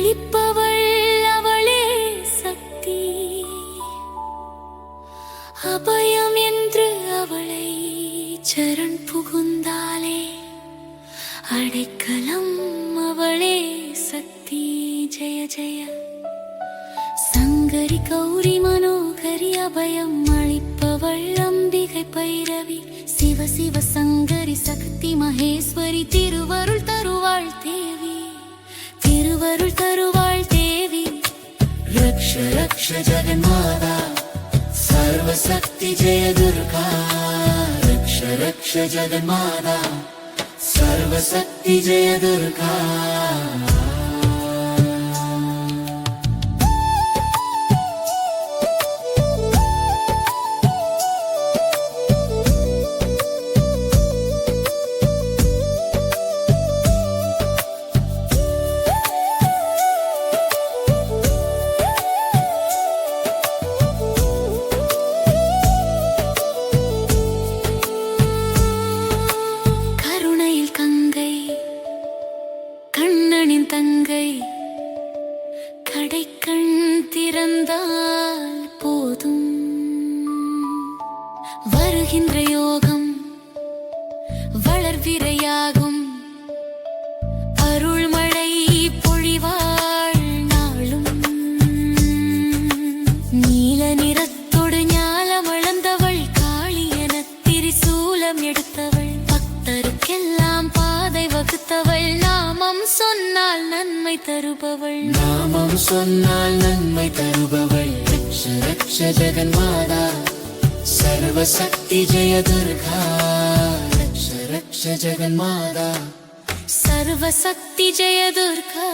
அளிப்பவள் அவளே சக்தி. அபயம் என்று அவளை சரண் புகுந்தாலே அடைக்கலம் அவளே சக்தி. ஜெய ஜெய சங்கரி கௌரி மனோகரி அபயம் அளிப்பவள் அம்பிகை பைரவி. சிவ சிவ சங்கரி சக்தி மகேஸ்வரி திருவருள் தருவாள் தேவி. திருவருள் தருவாள் தேவி. ரக்ஷ ரக்ஷ ஜெகன்மாதா सर्वशक्ति जय दुर्गा. रक्ष रक्ष जगन्माता सर्वशक्ति जय दुर्गा. கண்ணனின் தங்கை கடைக்கண் திறந்தால் போதும் வருகின்ற யோகம் வளர்விரையாகும். அருள்மழை பொழிவாள் நாளும். நீல நிறத்தோடு ஞாலம் அளந்தவள் காளி என திரிசூலம் எடுத்தவள். பக்தருக்கெல்லாம் பாதை வகுத்தவள். நாமம் சொன்னால் நன்மை தருபவள். நாமம் சொன்னால் நன்மை தருபவள். ரக்ஷ ரக்ஷ ஜெகன்மாதா सर्वशक्ति जय दुर्गा. रक्ष रक्ष जगन्माता सर्वशक्ति जय दुर्गा.